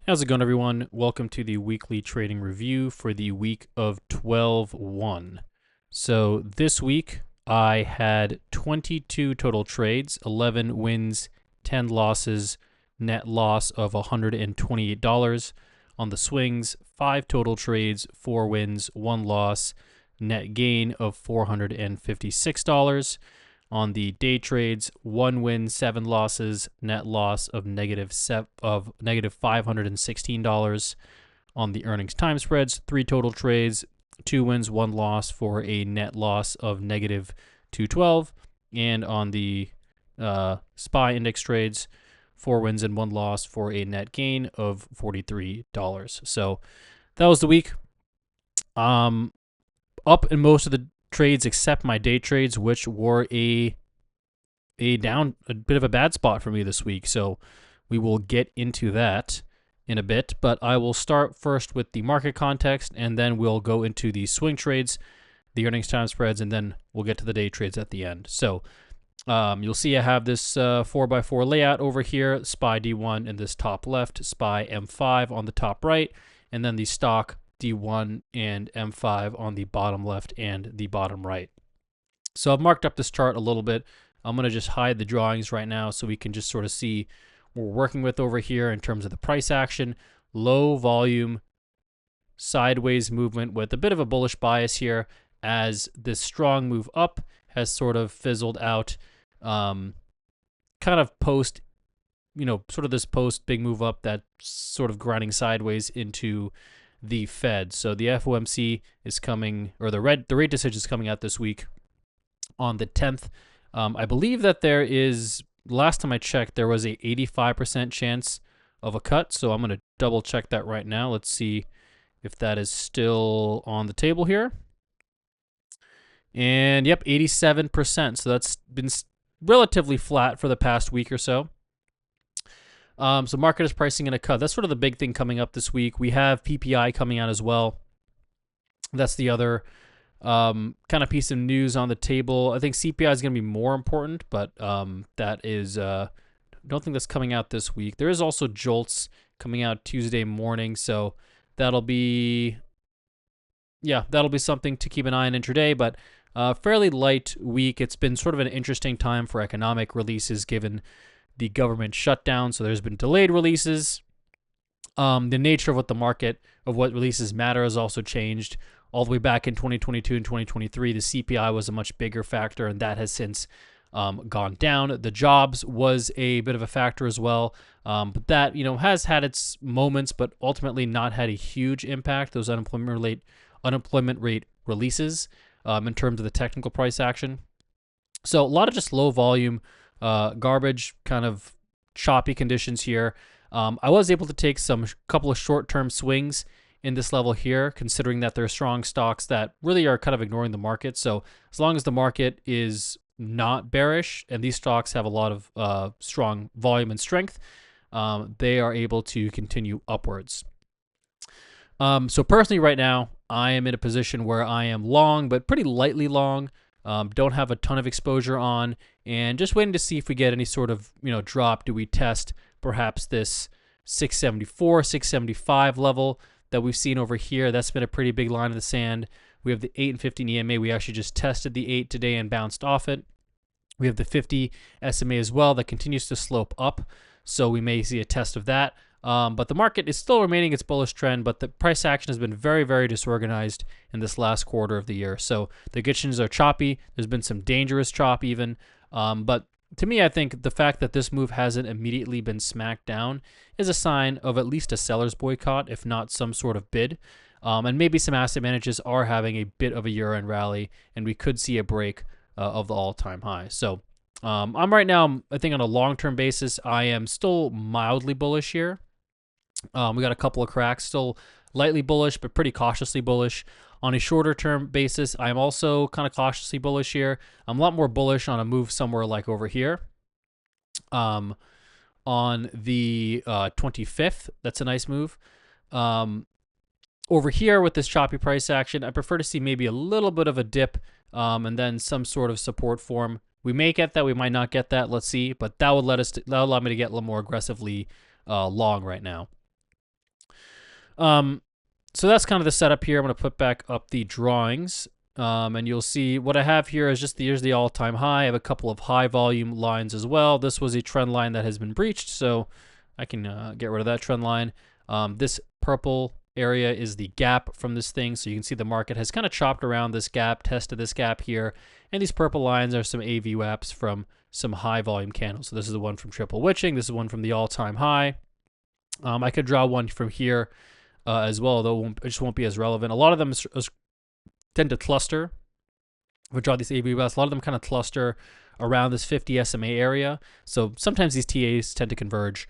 How's it going, everyone? Welcome to the weekly trading review for the week of 12/1. So this week I had 22 total trades, 11 wins, 10 losses, net loss of $128. On the swings, 5 total trades, 4 wins, 1 loss, net gain of $456. On the day trades, 1 win, 7 losses, net loss of negative $516. On the earnings time spreads, 3 total trades, 2 wins, 1 loss for a net loss of negative 212. And on the SPY index trades, 4 wins and 1 loss for a net gain of $43. So that was the week. Up in most of the trades except my day trades, which were a bit of a bad spot for me this week. So we will get into that in a bit, but I will start first with the market context, and then we'll go into the swing trades, the earnings time spreads, and then we'll get to the day trades at the end. So you'll see I have this 4x4 layout over here, SPY D1 in this top left, SPY M5 on the top right, and then the stock D1 and M5 on the bottom left and the bottom right. So I've marked up this chart a little bit. I'm going to just hide the drawings right now so we can just sort of see what we're working with over here in terms of the price action. Low volume, sideways movement with a bit of a bullish bias here as this strong move up has sort of fizzled out. Kind of post, sort of this post big move up that sort of grinding sideways into the Fed. So the FOMC is coming, or the rate decision is coming out this week on the 10th. I believe that there is, last time I checked, there was a 85% chance of a cut. So I'm going to double check that right now. Let's see if that is still on the table here. And yep, 87%. So that's been relatively flat for the past week or so. So market is pricing in a cut. That's sort of the big thing coming up this week. We have PPI coming out as well. That's the other kind of piece of news on the table. I think CPI is going to be more important, but that is, I don't think that's coming out this week. There is also JOLTS coming out Tuesday morning, so that'll be something to keep an eye on intraday, but fairly light week. It's been sort of an interesting time for economic releases given the government shutdown, so there's been delayed releases. The nature of what releases matter has also changed. All the way back in 2022 and 2023, the CPI was a much bigger factor, and that has since gone down. The jobs was a bit of a factor as well, but that has had its moments, but ultimately not had a huge impact. Those unemployment rate releases in terms of the technical price action. So a lot of just low volume garbage, kind of choppy conditions here. I was able to take some couple of short-term swings in this level here, considering that there are strong stocks that really are kind of ignoring the market. So as long as the market is not bearish and these stocks have a lot of strong volume and strength, they are able to continue upwards. So personally right now, I am in a position where I am long, but pretty lightly long. Don't have a ton of exposure on, and just waiting to see if we get any sort of drop. Do we test perhaps this 674, 675 level that we've seen over here? That's been a pretty big line in the sand. We have the 8 and 15 EMA. We actually just tested the 8 today and bounced off it. We have the 50 SMA as well that continues to slope up, so we may see a test of that. But the market is still remaining its bullish trend, but the price action has been very, very disorganized in this last quarter of the year. So the conditions are choppy. There's been some dangerous chop even. But to me, I think the fact that this move hasn't immediately been smacked down is a sign of at least a seller's boycott, if not some sort of bid. And maybe some asset managers are having a bit of a year-end rally, and we could see a break of the all-time high. So I'm right now, I think on a long-term basis, I am still mildly bullish here. We got a couple of cracks, still lightly bullish, but pretty cautiously bullish. On a shorter term basis, I'm also kind of cautiously bullish here. I'm a lot more bullish on a move somewhere like over here. On the 25th, that's a nice move. Over here with this choppy price action, I prefer to see maybe a little bit of a dip and then some sort of support form. We may get that, we might not get that. Let's see, but that would allow me to get a little more aggressively long right now. So that's kind of the setup here. I'm going to put back up the drawings. And you'll see what I have here is just here's the all-time high. I have a couple of high volume lines as well. This was a trend line that has been breached, so I can get rid of that trend line. This purple area is the gap from this thing, so you can see the market has kind of chopped around this gap, tested this gap here, and these purple lines are some AVWAPs from some high volume candles. So this is the one from triple witching. This is one from the all-time high. I could draw one from here as well, though it just won't be as relevant. A lot of them tend to cluster. If I draw these AVWAPs, a lot of them kind of cluster around this 50 SMA area. So sometimes these TAs tend to converge.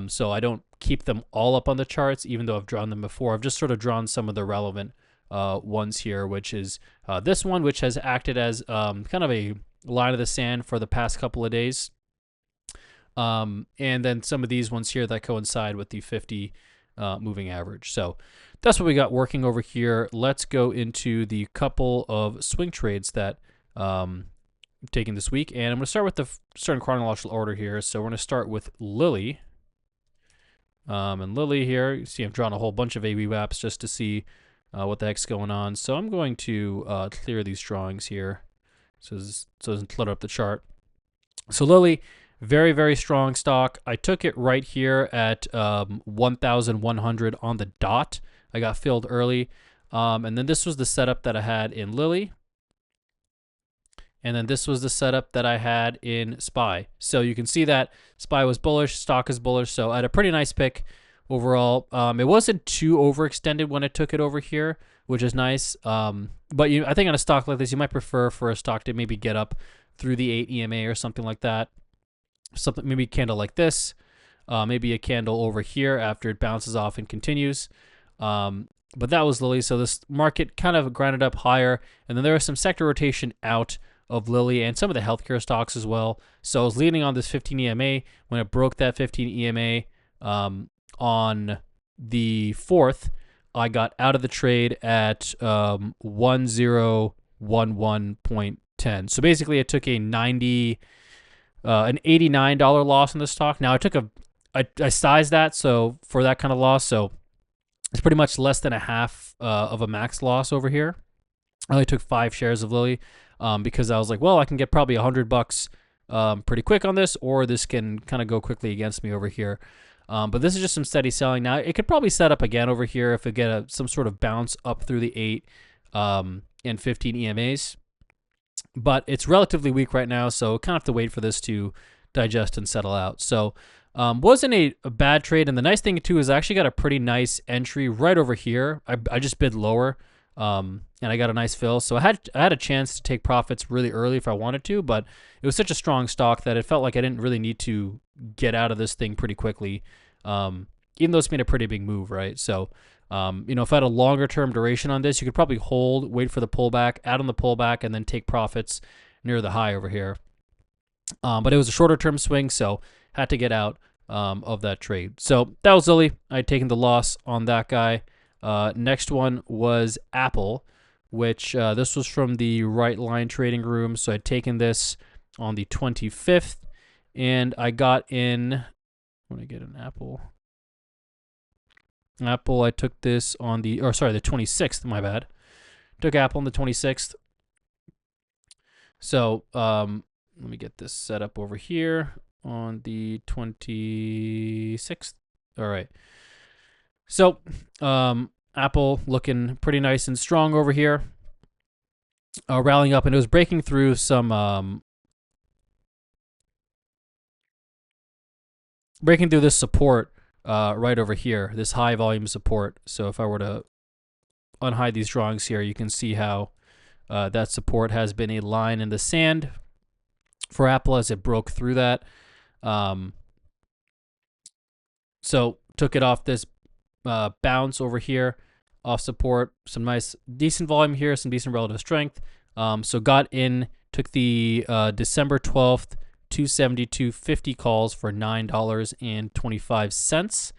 So I don't keep them all up on the charts, even though I've drawn them before. I've just sort of drawn some of the relevant ones here, which is this one, which has acted as kind of a line of the sand for the past couple of days. And then some of these ones here that coincide with the 50 moving average. So that's what we got working over here. Let's go into the couple of swing trades that I'm taking this week. And I'm going to start with the certain chronological order here. So we're going to start with Lily. And Lily here, you see I've drawn a whole bunch of AVWAPs just to see what the heck's going on. So I'm going to clear these drawings here so it doesn't clutter up the chart. So Lily, very, very strong stock. I took it right here at 1,100 on the dot. I got filled early. And then this was the setup that I had in Lily. And then this was the setup that I had in SPY. So you can see that SPY was bullish, stock is bullish. So I had a pretty nice pick overall. It wasn't too overextended when I took it over here, which is nice. But I think on a stock like this, you might prefer for a stock to maybe get up through the 8 EMA or something like that. Something, maybe a candle like this, maybe a candle over here after it bounces off and continues. But that was Lily. So this market kind of grinded up higher, and then there was some sector rotation out of Lily and some of the healthcare stocks as well. So I was leaning on this 15 EMA. When it broke that 15 EMA on the 4th, I got out of the trade at 1011.10. So basically, I took an $89 loss on the stock. Now I sized that so for that kind of loss, so it's pretty much less than a half of a max loss over here. I only took 5 shares of Lily because I was like, well, I can get probably $100 pretty quick on this, or this can kind of go quickly against me over here. But this is just some steady selling. Now it could probably set up again over here if it get some sort of bounce up through the 8 and 15 EMAs. But it's relatively weak right now, so kind of have to wait for this to digest and settle out. So wasn't a bad trade. And the nice thing, too, is I actually got a pretty nice entry right over here. I just bid lower, and I got a nice fill. So I had a chance to take profits really early if I wanted to, but it was such a strong stock that it felt like I didn't really need to get out of this thing pretty quickly, even though it's made a pretty big move, right? So if I had a longer term duration on this, you could probably hold, wait for the pullback, add on the pullback, and then take profits near the high over here. But it was a shorter term swing, so had to get out of that trade. So that was Lily. I had taken the loss on that guy. Next one was Apple, which this was from the Right Line Trading Room. So I'd taken this on the 25th, and I got in. When I get an Apple. Apple, I took this on the 26th, my bad. Took Apple on the 26th. So let me get this set up over here on the 26th. All right. So Apple looking pretty nice and strong over here. Rallying up, and it was breaking through some breaking through this support right over here, this high volume support. So if I were to unhide these drawings here, you can see how that support has been a line in the sand for Apple as it broke through that. So took it off this bounce over here, off support, some nice, decent volume here, some decent relative strength. So got in, took the December 12th, 272.50 calls for $9.25.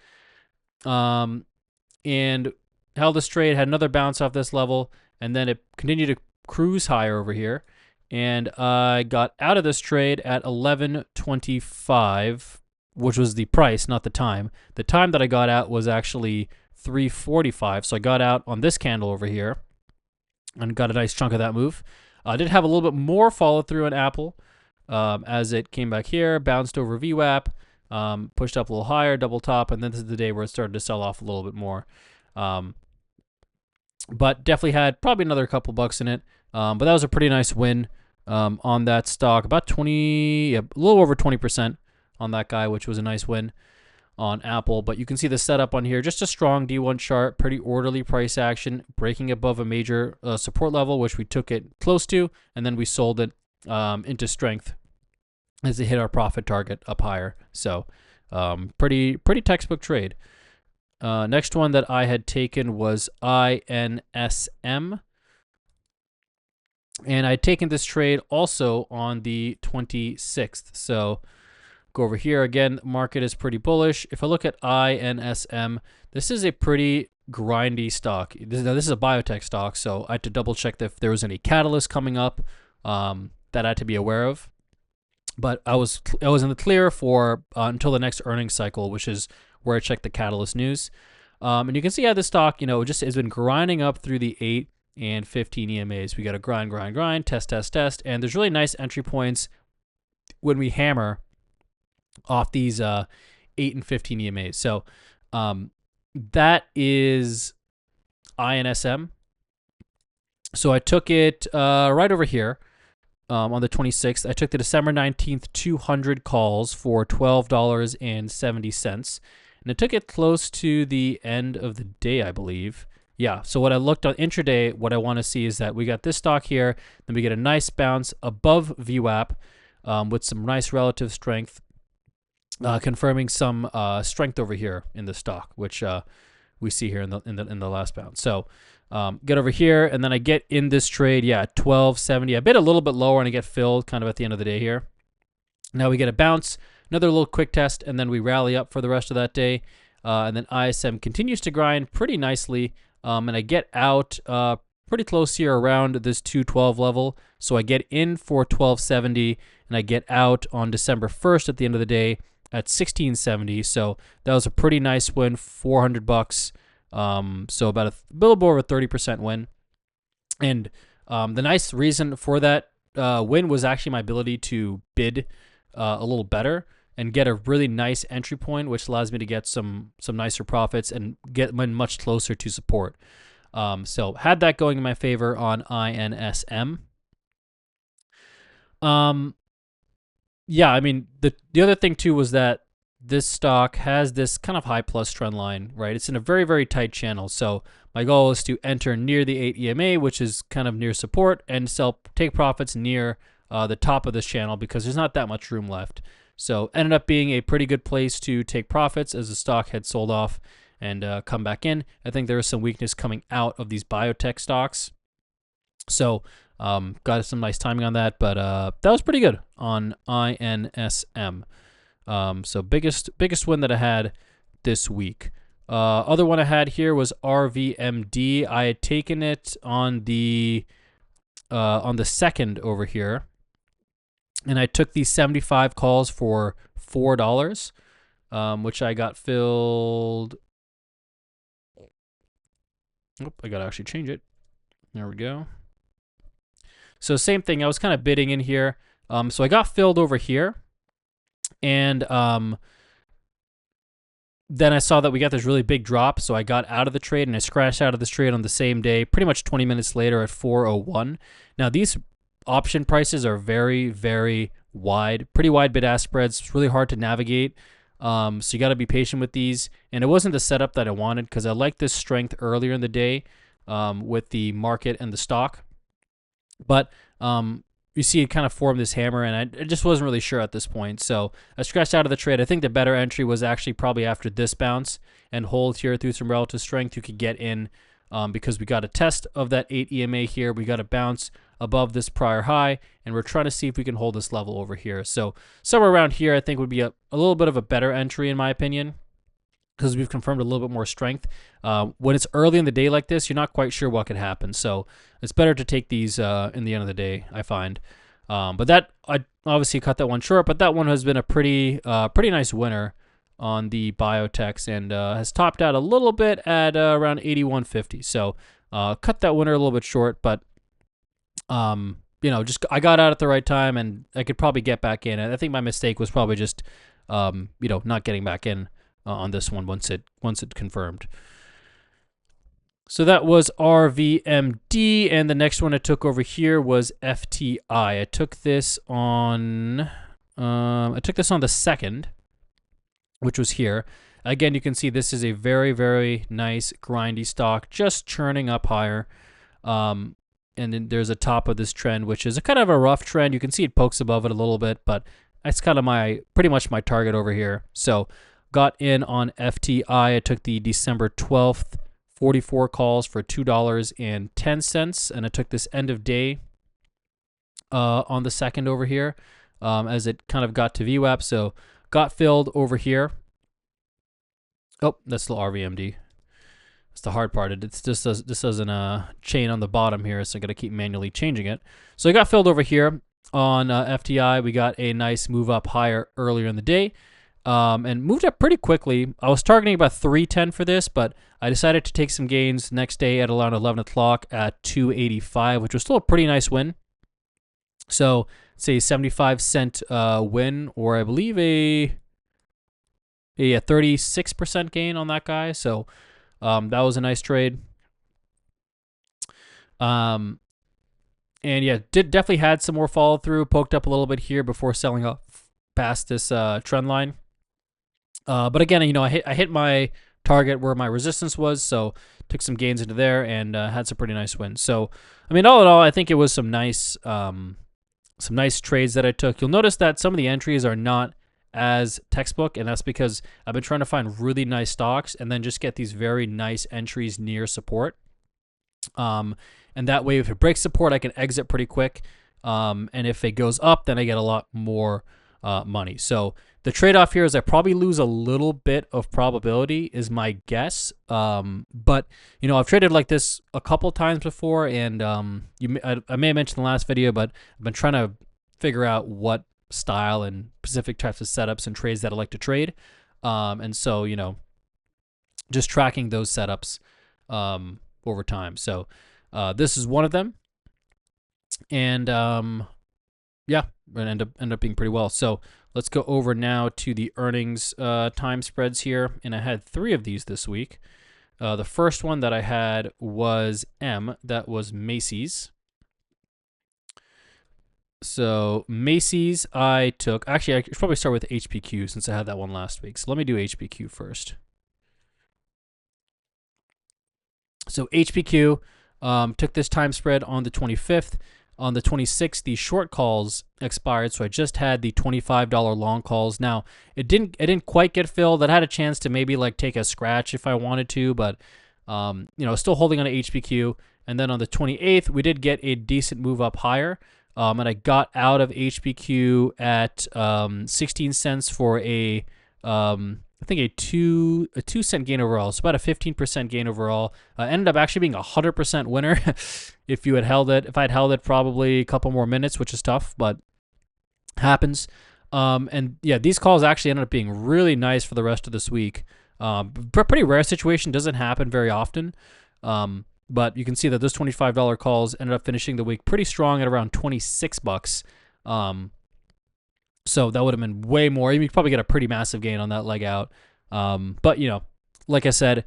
And held this trade, had another bounce off this level, and then it continued to cruise higher over here. And I got out of this trade at 11.25, which was the price, not the time. The time that I got out was actually 345. So I got out on this candle over here and got a nice chunk of that move. I did have a little bit more follow through on Apple as it came back here, bounced over VWAP, pushed up a little higher, double top, and then this is the day where it started to sell off a little bit more. But definitely had probably another couple bucks in it. But that was a pretty nice win on that stock, about 20, a little over 20% on that guy, which was a nice win on Apple. But you can see the setup on here, just a strong D1 chart, pretty orderly price action, breaking above a major support level, which we took it close to, and then we sold it into strength as it hit our profit target up higher. So pretty textbook trade. Next one that I had taken was INSM. And I'd taken this trade also on the 26th. So go over here again. Market is pretty bullish. If I look at INSM, this is a pretty grindy stock. This is a biotech stock, so I had to double check if there was any catalyst coming up that I had to be aware of. But I was in the clear for until the next earnings cycle, which is where I checked the catalyst news. And you can see how this stock, just has been grinding up through the 8 and 15 EMAs. We got to grind, test, and there's really nice entry points when we hammer off these 8 and 15 EMAs. So that is INSM. So I took it right over here on the 26th. I took the December 19th 200 calls for $12.70. And it took it close to the end of the day, I believe. Yeah, so what I looked on intraday, what I want to see is that we got this stock here, then we get a nice bounce above VWAP with some nice relative strength, confirming some strength over here in the stock, which we see here in the last bounce. So get over here, and then I get in this trade, yeah, 12.70. I bid a little bit lower, and I get filled kind of at the end of the day here. Now we get a bounce, another little quick test, and then we rally up for the rest of that day. And then ISM continues to grind pretty nicely. And I get out pretty close here around this 212 level. So I get in for 1270, and I get out on December 1st at the end of the day at 1670. So that was a pretty nice win, $400. So about a little over a 30% win. And the nice reason for that win was actually my ability to bid a little better and get a really nice entry point, which allows me to get some nicer profits and get much closer to support. So had that going in my favor on INSM. Yeah, I mean, the other thing too was that this stock has this kind of high plus trend line, right? It's in a very, very tight channel. So my goal is to enter near the 8 EMA, which is kind of near support, and take profits near the top of this channel because there's not that much room left. So ended up being a pretty good place to take profits as the stock had sold off and come back in. I think there was some weakness coming out of these biotech stocks. So got some nice timing on that, but that was pretty good on INSM. So biggest win that I had this week. Other one I had here was RVMD. I had taken it on the 2nd over here. And I took these 75 calls for $4, which I got filled. Oh, I got to actually change it. There we go. So same thing. I was kind of bidding in here. So I got filled over here. And then I saw that we got this really big drop. So I got out of the trade, and I scratched out of this trade on the same day, pretty much 20 minutes later at 4:01. Now, these option prices are very, very wide, pretty wide bid-ask spreads. It's really hard to navigate. So you got to be patient with these. And it wasn't the setup that I wanted because I liked this strength earlier in the day with the market and the stock. But you see it kind of formed this hammer, and I just wasn't really sure at this point. So I scratched out of the trade. I think the better entry was actually probably after this bounce and hold here through some relative strength. You could get in because we got a test of that 8 EMA here. We got a bounce above this prior high, and we're trying to see if we can hold this level over here. So somewhere around here, I think would be a little bit of a better entry in my opinion, because we've confirmed a little bit more strength. When it's early in the day like this, you're not quite sure what could happen. So it's better to take these in the end of the day, I find. But that I obviously cut that one short, but that one has been a pretty nice winner on the biotechs and has topped out a little bit at around 81.50. So cut that winner a little bit short, but just I got out at the right time and I could probably get back in. And I think my mistake was probably just not getting back in on this one once it confirmed. So that was RVMD, and the next one I took over here was FTI. I took this on the 2nd, which was here. Again, you can see this is a very, very nice grindy stock, just churning up higher. And then there's a top of this trend, which is a kind of a rough trend. You can see it pokes above it a little bit, but that's kind of pretty much my target over here. So got in on FTI. I took the December 12th 44 calls for $2.10, and I took this end of day on the 2nd over here as it kind of got to VWAP. So got filled over here. Oh, that's the RVMD. That's the hard part. This doesn't chain on the bottom here, so I got to keep manually changing it. So I got filled over here on FTI. We got a nice move up higher earlier in the day. And moved up pretty quickly. I was targeting about 310 for this, but I decided to take some gains next day at around 11 o'clock at 285, which was still a pretty nice win. So, say 75-cent win, or I believe a 36% gain on that guy. So, that was a nice trade. And yeah, definitely had some more follow through, poked up a little bit here before selling up past this trend line. But again, I hit my target where my resistance was, so took some gains into there and had some pretty nice wins. So, I mean, all in all, I think it was some nice trades that I took. You'll notice that some of the entries are not as textbook, and that's because I've been trying to find really nice stocks and then just get these very nice entries near support. And that way, if it breaks support, I can exit pretty quick. And if it goes up, then I get a lot more money. So the trade-off here is I probably lose a little bit of probability is my guess. But, I've traded like this a couple times before, and I may have mentioned in the last video, but I've been trying to figure out what style and specific types of setups and trades that I like to trade. And so, just tracking those setups over time. So this is one of them. And yeah, end up being pretty well. So let's go over now to the earnings time spreads here, and I had 3 of these this week. The first one that I had was that was Macy's. So Macy's, I took. Actually, I should probably start with HPQ since I had that one last week. So let me do HPQ first. So HPQ took this time spread on the 25th. On the 26th, the short calls expired, so I just had the $25 long calls. Now, it didn't quite get filled. I had a chance to maybe like take a scratch if I wanted to, but still holding on to HPQ. And then on the 28th, we did get a decent move up higher, and I got out of HPQ at 16 cents for I think a 2 cent gain overall. So about a 15% gain overall. Ended up actually being a 100% winner if you had held it. If I'd held it probably a couple more minutes, which is tough, but happens. And yeah, these calls actually ended up being really nice for the rest of this week. Pretty rare situation, doesn't happen very often. But you can see that those $25 calls ended up finishing the week pretty strong at around $26. So that would have been way more. You could probably get a pretty massive gain on that leg out. But like I said,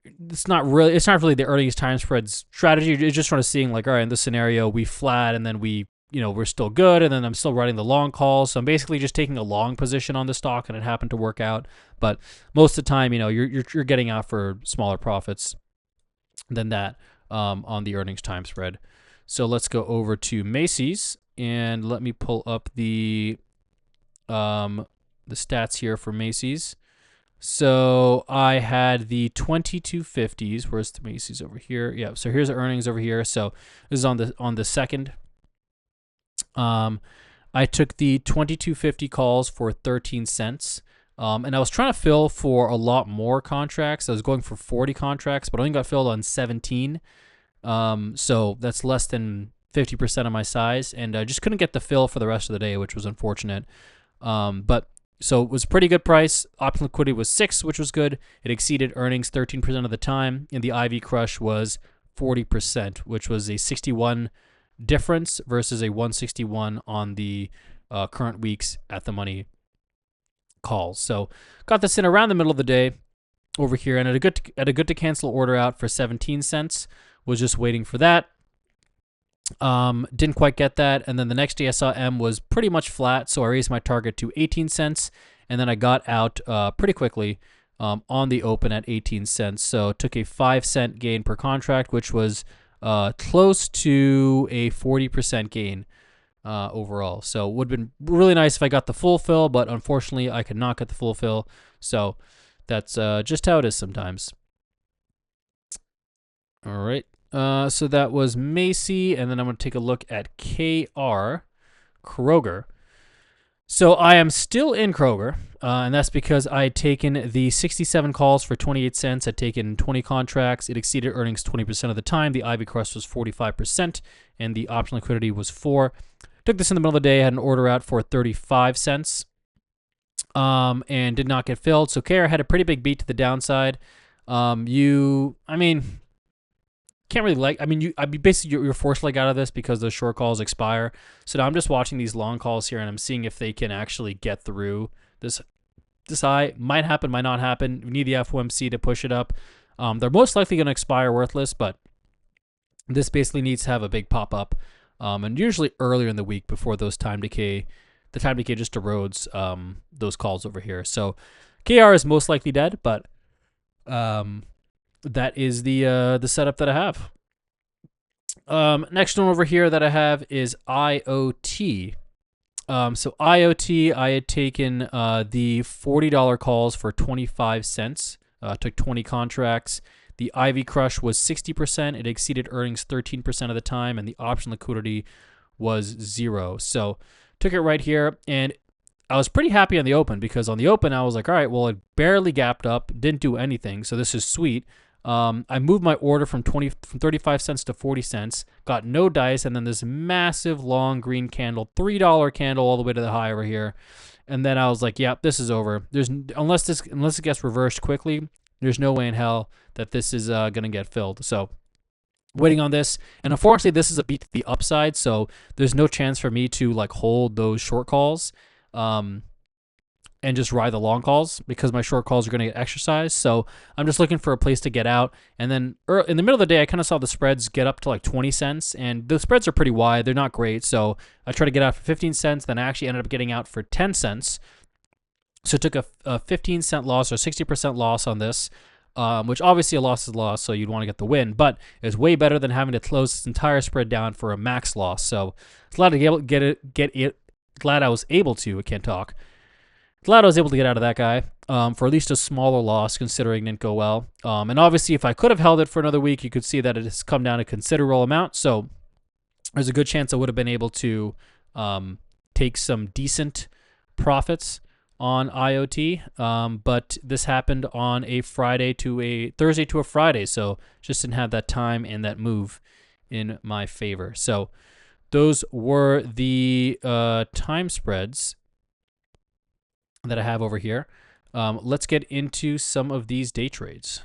it's not really the earnings time spreads strategy. It's just sort of seeing like, all right, in this scenario, we flat and then we're still good, and then I'm still running the long calls. So I'm basically just taking a long position on the stock, and it happened to work out. But most of the time, you're getting out for smaller profits than that on the earnings time spread. So let's go over to Macy's and let me pull up the stats here for Macy's. So I had the 2250s. Where's the Macy's over here? Yeah. So here's the earnings over here. So this is on the 2nd. I took the 2250 calls for 13 cents. And I was trying to fill for a lot more contracts. I was going for 40 contracts, but I only got filled on 17. So that's less than 50% of my size, and I just couldn't get the fill for the rest of the day, which was unfortunate. But So it was a pretty good price. Option liquidity was 6, which was good. It exceeded earnings 13% of the time, and the IV crush was 40%, which was a 61 difference versus a 161 on the current week's at the money calls. So got this in around the middle of the day over here, and at a good to cancel order out for 17 cents. Was just waiting for that. Didn't quite get that, and then the next day I saw M was pretty much flat, so I raised my target to 18 cents, and then I got out pretty quickly on the open at 18 cents. So took a 5-cent gain per contract, which was close to a 40% gain overall. So would have been really nice if I got the full fill, but unfortunately I could not get the full fill. So that's just how it is sometimes. All right. So that was Macy, and then I'm going to take a look at KR, Kroger. So I am still in Kroger, and that's because I had taken the 67 calls for 28 cents. I'd taken 20 contracts. It exceeded earnings 20% of the time. The IV crust was 45%, and the option liquidity was 4. Took this in the middle of the day. I had an order out for 35 cents, and did not get filled. So KR had a pretty big beat to the downside. Can't really you're forced to leg out of this because those short calls expire. So now I'm just watching these long calls here, and I'm seeing if they can actually get through this high. Might happen, might not happen. We need the FOMC to push it up. They're most likely going to expire worthless, but this basically needs to have a big pop up, and usually earlier in the week before the time decay just erodes those calls over here. So KR is most likely dead, but that is the setup that I have. Next one over here that I have is IoT. So IoT, I had taken the $40 calls for 25 cents. Took 20 contracts. The IV crush was 60%. It exceeded earnings 13% of the time, and the option liquidity was 0. So took it right here, and I was pretty happy on the open because on the open I was like, all right, well, it barely gapped up, didn't do anything, so this is sweet. I moved my order from 35 cents to 40 cents, got no dice, and then this massive long green candle, $3 candle all the way to the high over here. And then I was like, yeah, this is over. Unless it gets reversed quickly, there's no way in hell that this is going to get filled. So waiting on this, and unfortunately this is a beat to the upside, so there's no chance for me to like hold those short calls and just ride the long calls because my short calls are going to get exercised. So I'm just looking for a place to get out. And then in the middle of the day, I kind of saw the spreads get up to like 20 cents, and the spreads are pretty wide. They're not great. So I tried to get out for 15 cents. Then I actually ended up getting out for 10 cents. So it took a 15-cent loss or 60% loss on this, which obviously a loss is a loss, so you'd want to get the win. But it's way better than having to close this entire spread down for a max loss. So glad to glad I was able to. I can't talk. Glad I was able to get out of that guy for at least a smaller loss, considering it didn't go well. And obviously, if I could have held it for another week, you could see that it has come down a considerable amount. So there's a good chance I would have been able to take some decent profits on IoT. But this happened on a Thursday to a Friday. So just didn't have that time and that move in my favor. So those were the time spreads that I have over here. Let's get into some of these day trades.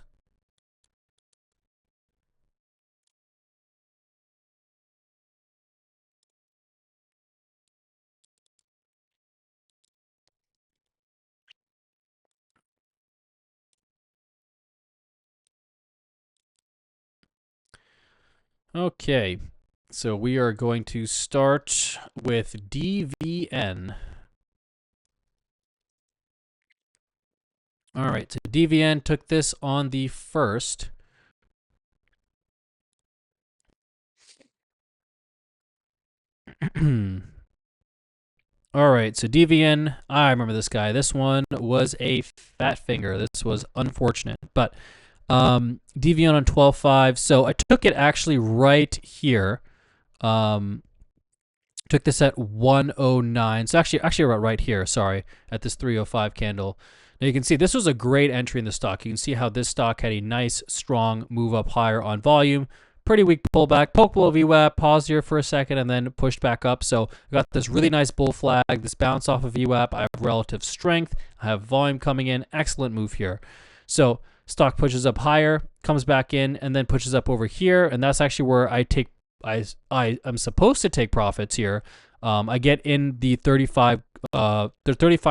Okay, so we are going to start with DVN. All right, so DVN took this on the 1st. All right, so DVN, I remember this guy. This one was a fat finger. This was unfortunate, but DVN on 12.5. So I took it actually right here. Took this at 109. So actually right here, sorry, at this 305 candle. Now you can see this was a great entry in the stock. You can see how this stock had a nice, strong move up higher on volume, pretty weak pullback, poke below VWAP, paused here for a second, and then pushed back up. So I got this really nice bull flag, this bounce off of VWAP. I have relative strength. I have volume coming in. Excellent move here. So stock pushes up higher, comes back in, and then pushes up over here, and that's actually where I'm supposed to take profits here. I get in the 35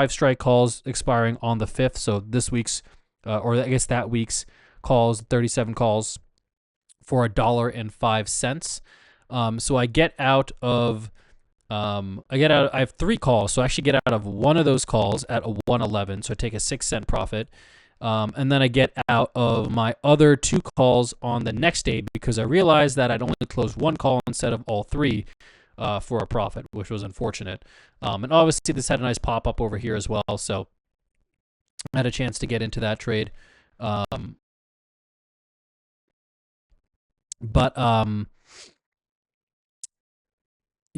strike calls expiring on the 5th, so this week's or I guess that week's calls, 37 calls for $1.05. So I get out of I have 3 calls, so I actually get out of one of those calls at a 111, so I take a 6-cent profit. And then I get out of my other 2 calls on the next day because I realized that I'd only closed 1 call instead of all 3 for a profit, which was unfortunate. And obviously this had a nice pop up over here as well, so I had a chance to get into that trade.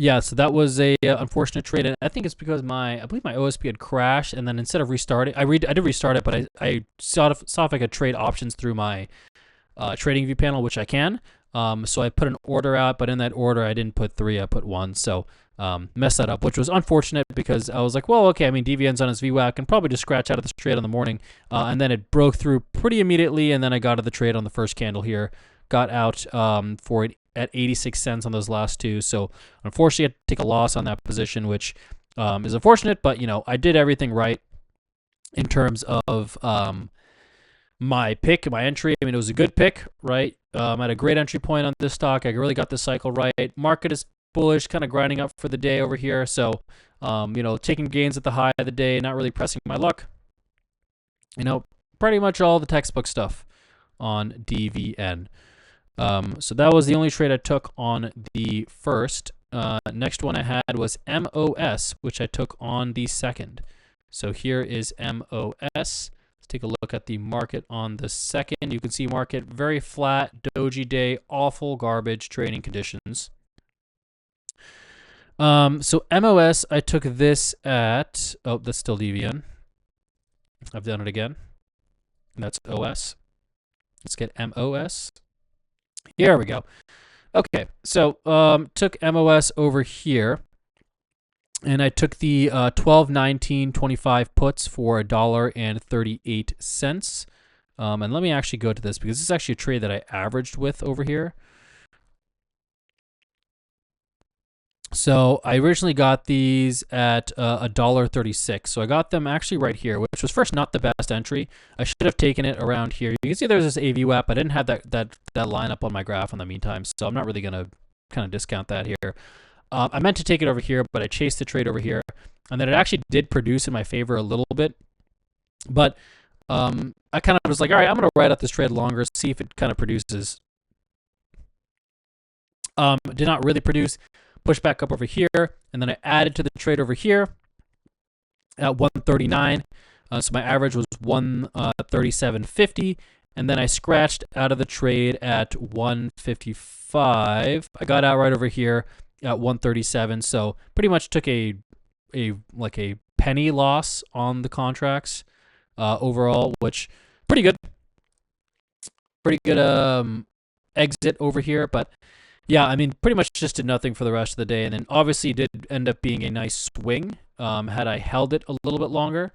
Yeah, so that was a unfortunate trade, and I think it's because I believe my OSP had crashed, and then instead of restarting, I did restart it, but I saw if I could trade options through my trading view panel, which I can. So I put an order out, but in that order I didn't put 3, I put 1. So messed that up, which was unfortunate because I was like, well, okay, I mean DVN's on his VWAP, and probably just scratch out of this trade in the morning, and then it broke through pretty immediately, and then I got to the trade on the first candle here, got out for it at 86 cents on those last 2. So unfortunately, I had to take a loss on that position, which is unfortunate. But I did everything right in terms of my pick, my entry. I mean, it was a good pick, right? I had a great entry point on this stock. I really got the cycle right. Market is bullish, kind of grinding up for the day over here. So, taking gains at the high of the day, not really pressing my luck. Pretty much all the textbook stuff on DVN. So that was the only trade I took on the first. Next one I had was MOS, which I took on the second. So here is MOS. Let's take a look at the market on the second. You can see market very flat, doji day, awful garbage trading conditions. So MOS, I took this at, that's still DVN. I've done it again. And that's OS. Let's get MOS. Here we go. Okay, so took MOS over here, and I took the 12.19.25 puts for $1.38. And let me actually go to this because this is actually a trade that I averaged with over here. So I originally got these at $1.36. So I got them actually right here, which was first not the best entry. I should have taken it around here. You can see there's this AV WAP. I didn't have that line up on my graph in the meantime, so I'm not really going to kind of discount that here. I meant to take it over here, but I chased the trade over here, and then it actually did produce in my favor a little bit. But I kind of was like, all right, I'm going to ride out this trade longer, see if it kind of produces. Did not really produce. Push back up over here, and then I added to the trade over here at 139. So my average was 137.50, and then I scratched out of the trade at 155. I got out right over here at 137. So pretty much took a penny loss on the contracts overall, which pretty good exit over here, but. Yeah, I mean, pretty much just did nothing for the rest of the day, and then obviously did end up being a nice swing had I held it a little bit longer,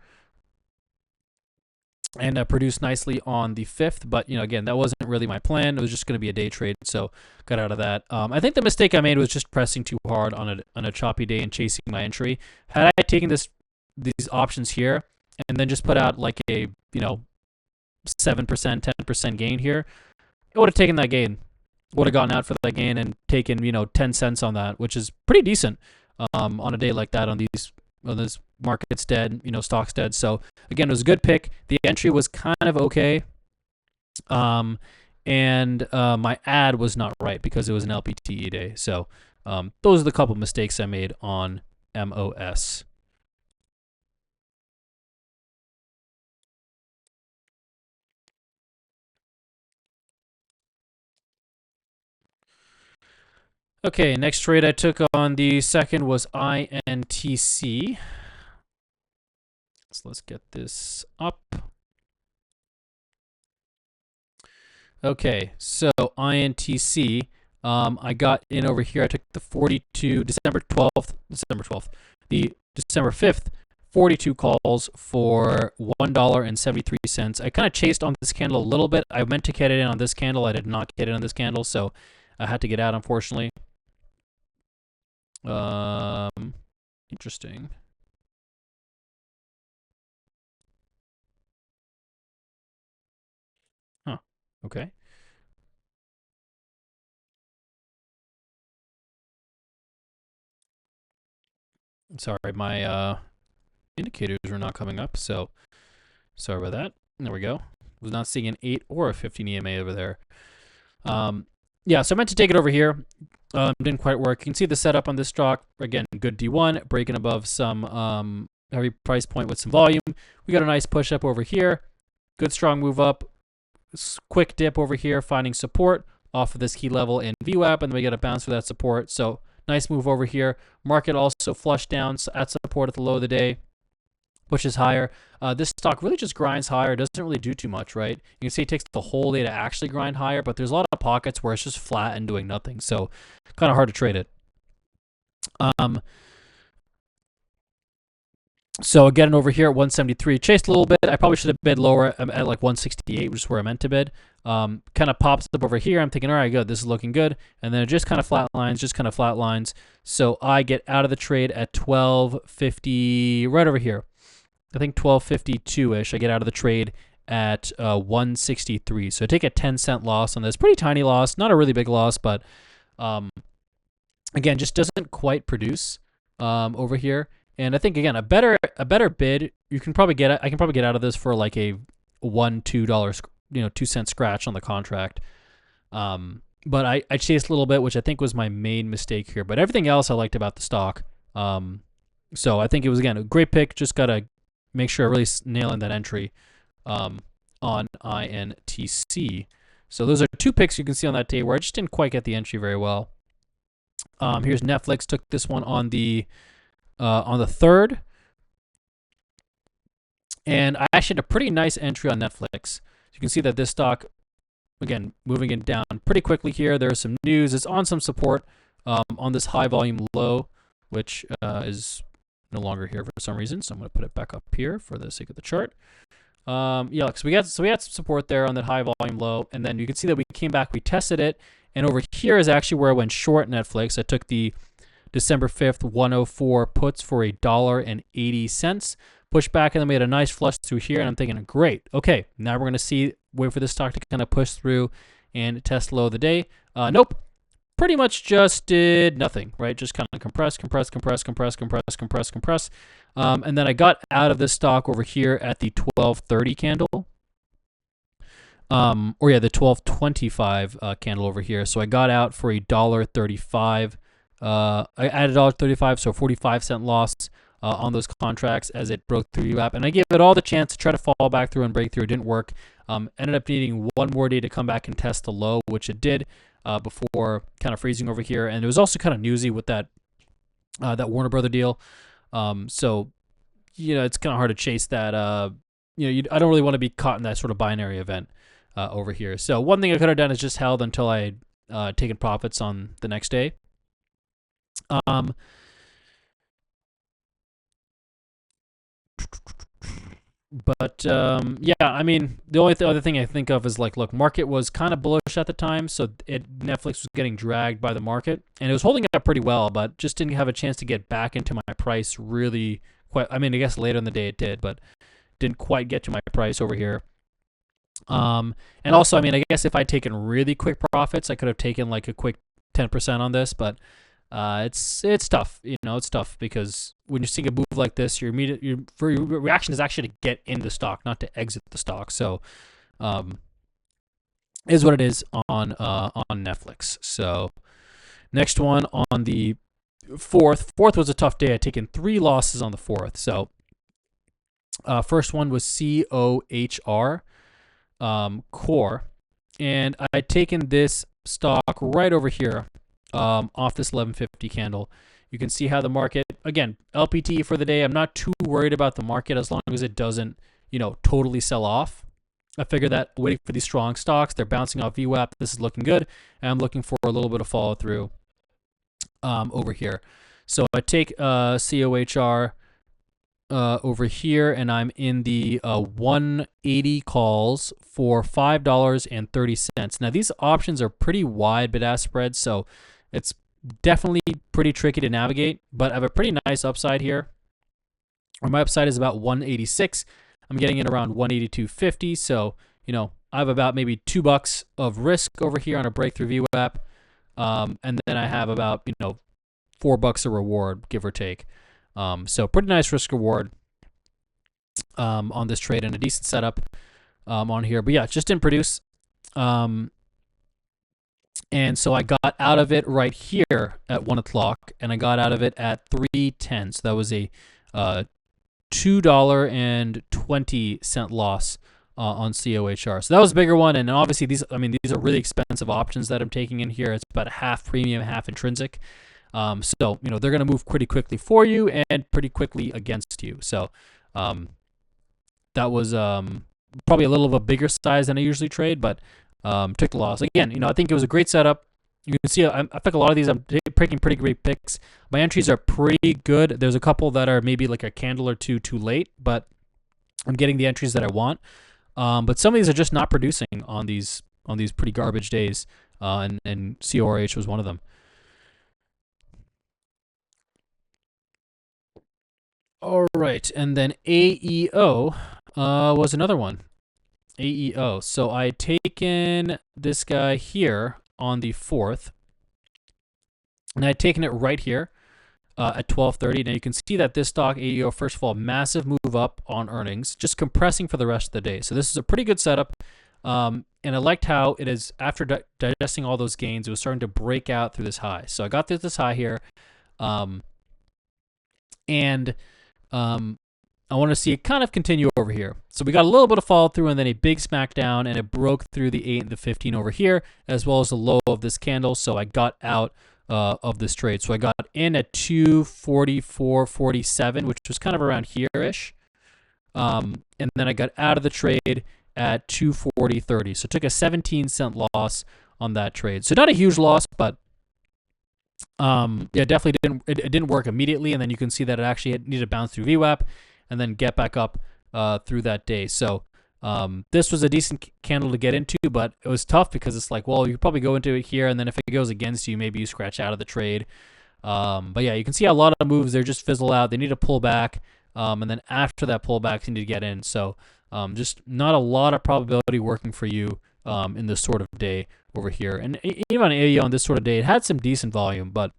and produced nicely on the 5th. But again, that wasn't really my plan. It was just going to be a day trade, so got out of that. I think the mistake I made was just pressing too hard on a choppy day and chasing my entry. Had I taken these options here and then just put out like a 7%, 10% gain here, it would have taken that gain. Would have gotten out for that gain and taken 10 cents on that, which is pretty decent on a day like that on this market's dead, stock's dead. So again, it was a good pick. The entry was kind of okay, and my ad was not right because it was an LPTE day. So those are the couple mistakes I made on MOS. Okay, next trade I took on the second was INTC. So let's get this up. Okay, so INTC, I got in over here. I took the 42 December 12th, the December 5th, 42 calls for $1.73. I kind of chased on this candle a little bit. I meant to get it in on this candle. I did not get it on this candle, so I had to get out, unfortunately. Interesting. Huh. Okay. Sorry, my indicators are not coming up, so sorry about that. There we go. Was not seeing an 8 or a 15 EMA over there. Yeah, so I meant to take it over here. Didn't quite work. You can see the setup on this stock. Again, good D1, breaking above some heavy price point with some volume. We got a nice push up over here. Good strong move up. Quick dip over here, finding support off of this key level in VWAP, and then we get a bounce for that support. So nice move over here. Market also flushed down at support at the low of the day, pushes higher. This stock really just grinds higher. Doesn't really do too much, right? You can see it takes the whole day to actually grind higher, but there's a lot of pockets where it's just flat and doing nothing. So kind of hard to trade it. So again, over here at 173, chased a little bit. I probably should have bid lower at like 168, which is where I meant to bid. Kind of pops up over here. I'm thinking, all right, good. This is looking good. And then it just kind of flatlines, So I get out of the trade at 1250, right over here. I think 1252-ish. I get out of the trade at 163. So I take a 10-cent loss on this. Pretty tiny loss. Not a really big loss, but again, just doesn't quite produce over here. And I think again, a better bid, you can probably get. I can probably get out of this for like a $2, 2-cent scratch on the contract. But I chased a little bit, which I think was my main mistake here. But everything else I liked about the stock. So I think it was again a great pick. Just gotta make sure I really nail in that entry on INTC. So those are two picks you can see on that day where I just didn't quite get the entry very well. Here's Netflix. Took this one on the 3rd. And I actually had a pretty nice entry on Netflix. You can see that this stock, again, moving it down pretty quickly here. There's some news. It's on some support on this high volume low, which is no longer here for some reason. So I'm going to put it back up here for the sake of the chart. Yeah, so we had some support there on that high volume low. And then you can see that we came back, we tested it. And over here is actually where I went short Netflix. I took the December 5th, 104 puts for $1.80. Push back, and then we had a nice flush through here, and I'm thinking, great. Okay, now we're going to wait for this stock to kind of push through and test low of the day. Nope. Pretty much just did nothing, right? Just kind of compress. And then I got out of this stock over here at the 1230 candle. The 1225 candle over here. So I got out for $1.35. I added $1.35, so 45-cent loss on those contracts as it broke through UAP. And I gave it all the chance to try to fall back through and break through. It didn't work. Ended up needing one more day to come back and test the low, which it did before kind of freezing over here. And it was also kind of newsy with that Warner Brother deal. So, it's kind of hard to chase that. I don't really want to be caught in that sort of binary event over here. So one thing I could have done is just held until I had taken profits on the next day. Yeah, I mean, the only other thing I think of is like, look, market was kind of bullish at the time, so Netflix was getting dragged by the market, and it was holding up pretty well, but just didn't have a chance to get back into my price really quite. I mean, I guess later in the day it did, but didn't quite get to my price over here. And also, I mean, I guess if I'd taken really quick profits, I could have taken like a quick 10% on this, but it's tough. It's tough because when you're seeing a move like this, your reaction is actually to get in the stock, not to exit the stock. So, is what it is on Netflix. So, next one on the 4th. 4th was a tough day. I'd taken 3 losses on the 4th. So, first one was COHR, Core, and I'd taken this stock right over here. Off this 1150 candle. You can see how the market, again, LPT for the day. I'm not too worried about the market as long as it doesn't, totally sell off. I figure that waiting for these strong stocks, they're bouncing off VWAP. This is looking good, and I'm looking for a little bit of follow through over here. So I take COHR over here, and I'm in the 180 calls for $5.30. Now these options are pretty wide bid-ask spreads, so it's definitely pretty tricky to navigate. But I have a pretty nice upside here. Or my upside is about 186. I'm getting in around 182.50. So I have about maybe $2 of risk over here on a breakthrough VWAP, and then I have about $4 a reward, give or take. So pretty nice risk reward on this trade and a decent setup on here. But yeah, it just didn't produce. And so I got out of it right here at 1 o'clock, and I got out of it at 3:10. So that was a $2.20 loss on COHR. So that was a bigger one, and obviously these are really expensive options that I'm taking in here. It's about half premium, half intrinsic. So they're going to move pretty quickly for you and pretty quickly against you. So that was probably a little of a bigger size than I usually trade, but took the loss. Again, I think it was a great setup. You can see I think a lot of these I'm picking pretty great picks. My entries are pretty good. There's a couple that are maybe like a candle or two too late, but I'm getting the entries that I want. But some of these are just not producing on these pretty garbage days, and CORH was one of them. All right, and then AEO was another one. AEO. So I had taken this guy here on the 4th, and I had taken it right here at 12:30. Now you can see that this stock AEO, first of all, massive move up on earnings, just compressing for the rest of the day. So this is a pretty good setup, and I liked how it is after digesting all those gains, it was starting to break out through this high. So I got this high here, and I want to see it kind of continue over here. So we got a little bit of follow through and then a big smackdown, and it broke through the 8 and the 15 over here, as well as the low of this candle. So I got out of this trade. So I got in at 244.47, which was kind of around here-ish. And then I got out of the trade at 240.30. So took a 17-cent loss on that trade. So not a huge loss, but yeah, definitely it didn't work immediately. And then you can see that it actually needed to bounce through VWAP and then get back up through that day. So this was a decent candle to get into, but it was tough because it's like, well, you probably go into it here, and then if it goes against you, maybe you scratch out of the trade. But yeah, you can see a lot of moves, they're just fizzle out. They need to pull back, and then after that pullback, you need to get in. So just not a lot of probability working for you in this sort of day over here. And even on AEO on this sort of day, it had some decent volume, but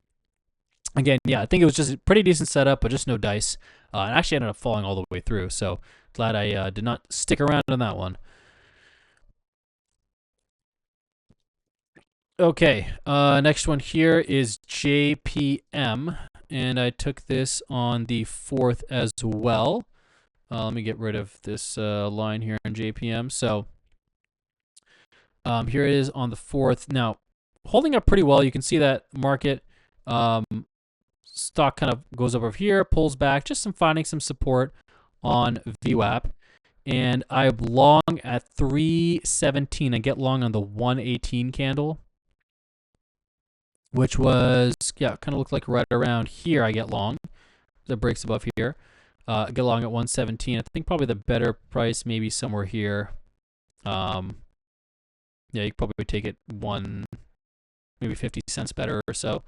again, yeah, I think it was just a pretty decent setup, but just no dice. And actually ended up falling all the way through. So glad I did not stick around on that one. Okay, next one here is JPM, and I took this on the 4th as well. Let me get rid of this line here in JPM. So here it is on the 4th. Now, holding up pretty well. You can see that market stock kind of goes over here, pulls back, just finding some support on VWAP. And I long at 317. I get long on the 118 candle, which was, yeah, kind of looked like right around here I get long. That breaks above here. Get long at 117. I think probably the better price maybe somewhere here. Yeah, you could probably take it maybe 50 cents better or so.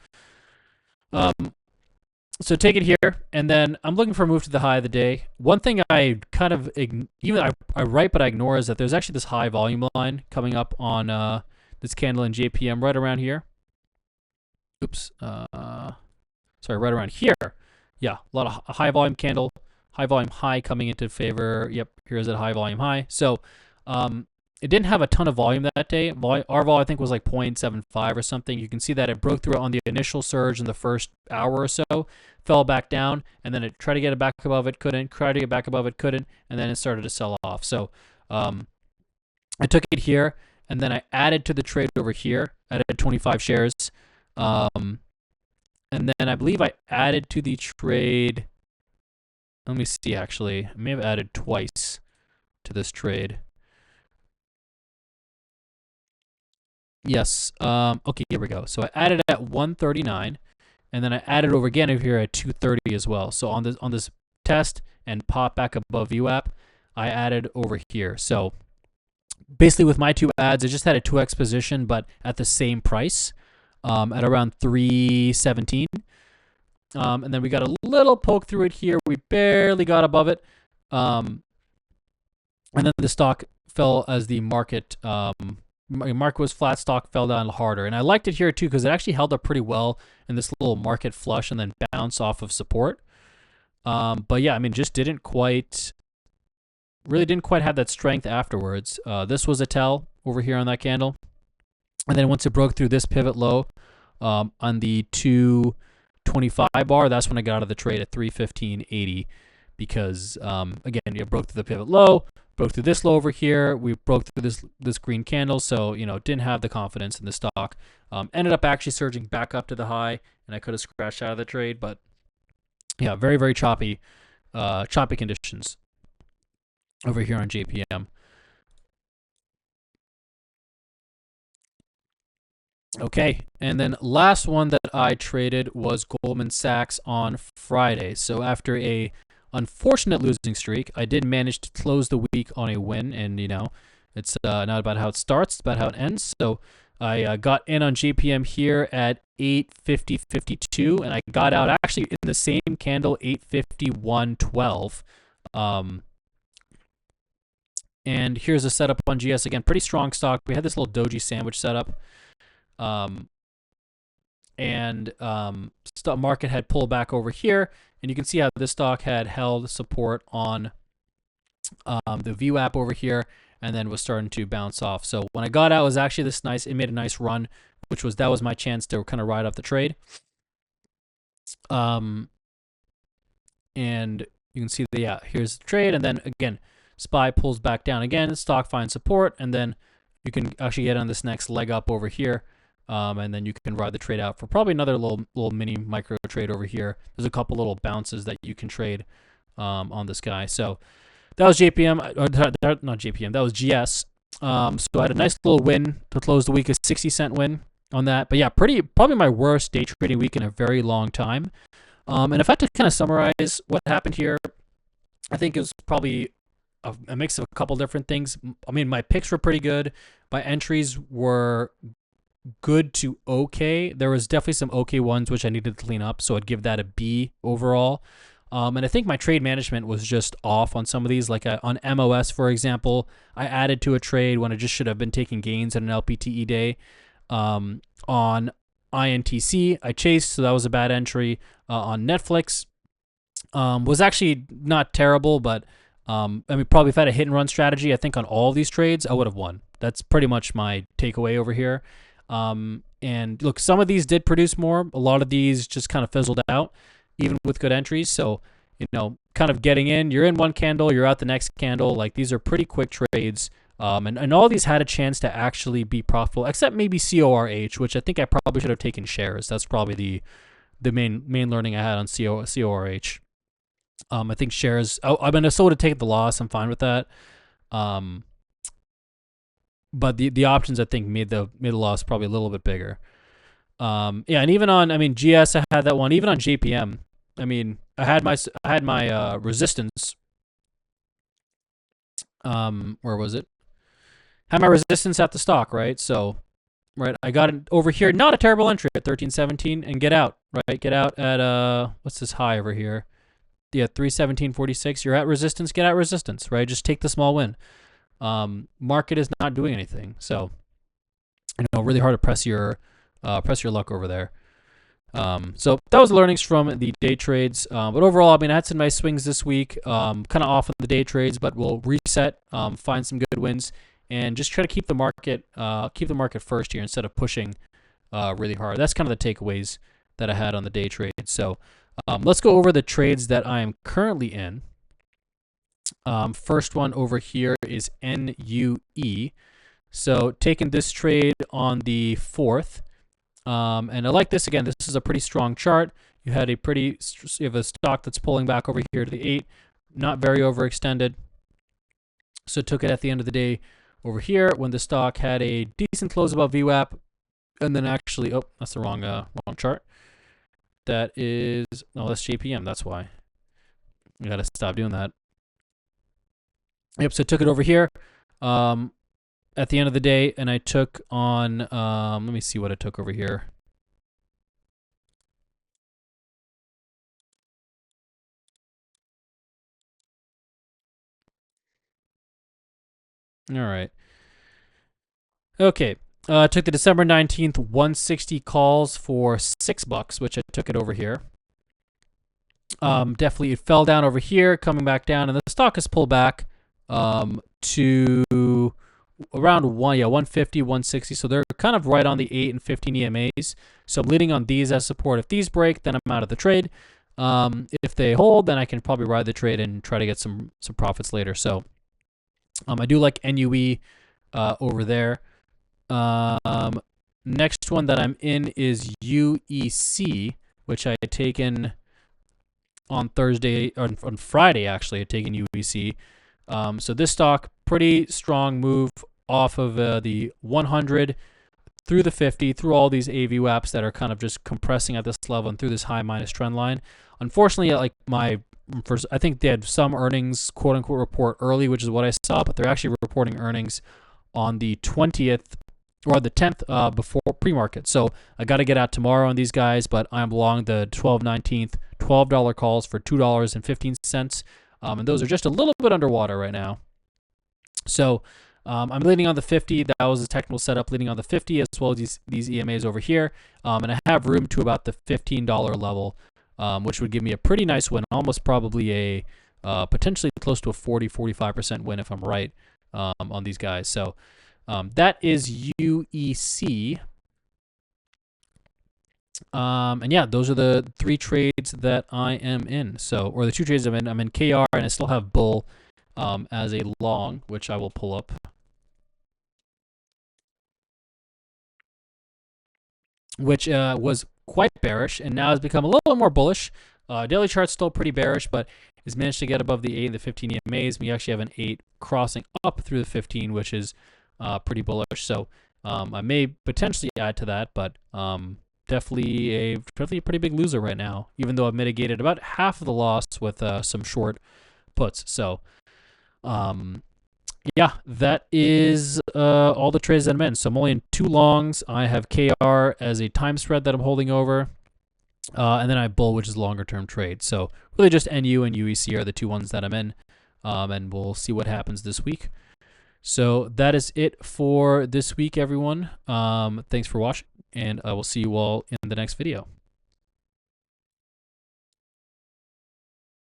So take it here, and then I'm looking for a move to the high of the day. One thing I kind of I write but I ignore is that there's actually this high volume line coming up on this candle in JPM right around here. Oops, sorry, right around here. Yeah, a lot of high volume candle, high volume high coming into favor. Yep, here's that high volume high. So it didn't have a ton of volume that day. Our vol I think was like 0.75 or something. You can see that it broke through on the initial surge in the first hour or so, fell back down, and then it tried to get it back above it, couldn't. Tried to get back above it, couldn't, and then it started to sell off. So I took it here, and then I added to the trade over here. I added 25 shares, and then I believe I added to the trade. Let me see. Actually, I may have added twice to this trade. Yes. Okay, here we go. So I added at 139, and then I added over again over here at 230 as well. So on this test and pop back above VWAP, I added over here. So basically with my two ads, I just had a 2x position, but at the same price, at around 317. And then we got a little poke through it here. We barely got above it. And then the stock fell as the market was flat, stock fell down harder. And I liked it here too because it actually held up pretty well in this little market flush and then bounce off of support. But yeah, I mean, just really didn't quite have that strength afterwards. This was a tell over here on that candle. And then once it broke through this pivot low on the 225 bar, that's when I got out of the trade at 315.80 because, again, it broke through the pivot low, broke through this low over here. We broke through this green candle, so, didn't have the confidence in the stock. Ended up actually surging back up to the high, and I could have scratched out of the trade, but yeah, very, very choppy conditions over here on JPM. Okay, and then last one that I traded was Goldman Sachs on Friday. So after a unfortunate losing streak, I did manage to close the week on a win, and it's not about how it starts, it's about how it ends. So I got in on JPM here at 850.52, and I got out actually in the same candle 851.12. And here's a setup on GS again, pretty strong stock. We had this little doji sandwich setup. Stock market had pulled back over here, and you can see how this stock had held support on the VWAP over here, and then was starting to bounce off. So when I got out, it was actually this nice. It made a nice run, that was my chance to kind of ride off the trade. And you can see here's the trade, and then again, SPY pulls back down again. Stock finds support, and then you can actually get on this next leg up over here. And then you can ride the trade out for probably another little mini micro trade over here. There's a couple little bounces that you can trade on this guy. So that was JPM, or not JPM, that was GS. So I had a nice little win to close the week, a 60-cent win on that. But yeah, probably my worst day trading week in a very long time. And if I had to kind of summarize what happened here, I think it was probably a mix of a couple different things. I mean, my picks were pretty good. My entries were good to okay. There was definitely some okay ones which I needed to clean up, so I'd give that a B overall. And I think my trade management was just off on some of these. Like on MOS, for example, I added to a trade when I just should have been taking gains at an LPTE day. On INTC, I chased, so that was a bad entry. On Netflix, was actually not terrible, but I mean, probably if I had a hit and run strategy, I think on all of these trades, I would have won. That's pretty much my takeaway over here. And look, some of these did produce more. A lot of these just kind of fizzled out, even with good entries. So, kind of getting in, you're in one candle, you're out the next candle. Like, these are pretty quick trades. And all these had a chance to actually be profitable, except maybe CORH, which I think I probably should have taken shares. That's probably the main learning I had on CORH. I think shares, I mean, I still would have taken the loss. I'm fine with that. But the options, I think, made the loss probably a little bit bigger. And even on, I mean, GS, I had that one. Even on JPM, I mean, I had my resistance. Where was it? Had my resistance at the stock, right? So, right, I got it over here. Not a terrible entry at 13.17, and get out, right? Get out at what's this high over here? Yeah, 317.46. You're at resistance. Get out resistance, right? Just take the small win. Market is not doing anything, so really hard to press your luck over there. So that was learnings from the day trades. But overall, I mean, I had some nice swings this week. Kind of off on the day trades, but we'll reset, find some good wins, and just try to keep the market first here instead of pushing really hard. That's kind of the takeaways that I had on the day trade. So let's go over the trades that I am currently in. First one over here is NUE. So taking this trade on the 4th. And I like this. Again, this is a pretty strong chart. You have a stock that's pulling back over here to the 8, not very overextended. So took it at the end of the day over here when the stock had a decent close above VWAP, and then actually, oh, that's the wrong chart. That is, no, that's JPM. That's why. We got to stop doing that. Yep, so I took it over here at the end of the day, and I took on, let me see what I took over here. All right. Okay. I took the December 19th 160 calls for $6, which I took it over here. Definitely it fell down over here, coming back down, and the stock has pulled back to around 150, 160. So they're kind of right on the 8 and 15 EMAs. So I'm leaning on these as support. If these break, then I'm out of the trade. If they hold, then I can probably ride the trade and try to get some profits later. So I do like NUE over there. Next one that I'm in is UEC, which I had taken on Thursday, or on Friday actually. I had taken UEC. So this stock, pretty strong move off of the 100 through the 50, through all these AVWAPs that are kind of just compressing at this level and through this high minus trend line. Unfortunately, like I think they had some earnings, quote unquote, report early, which is what I saw, but they're actually reporting earnings on the 20th or the 10th before pre-market. So I got to get out tomorrow on these guys, but I'm long the 12/19th, $12 calls for $2.15. And those are just a little bit underwater right now. So I'm leaning on the 50. That was a technical setup, leaning on the 50 as well as these EMAs over here. And I have room to about the $15 level, which would give me a pretty nice win, almost probably a potentially close to a 40-45% win if I'm right on these guys. So that is UEC. And yeah, those are the 3 trades that I am in. So, or the 2 trades I'm in. I'm in KR, and I still have Bull as a long, which I will pull up. Which was quite bearish, and now has become a little bit more bullish. Daily chart's still pretty bearish, but has managed to get above the 8 and the 15 EMAs. We actually have an 8 crossing up through the 15, which is pretty bullish. So I may potentially add to that, but definitely a pretty big loser right now, even though I've mitigated about half of the loss with some short puts. So yeah, that is all the trades that I'm in. So I'm only in 2 longs. I have KR as a time spread that I'm holding over. And then I have Bull, which is longer term trade. So really just NU and UEC are the 2 ones that I'm in. And we'll see what happens this week. So that is it for this week, everyone. Thanks for watching, and I will see you all in the next video.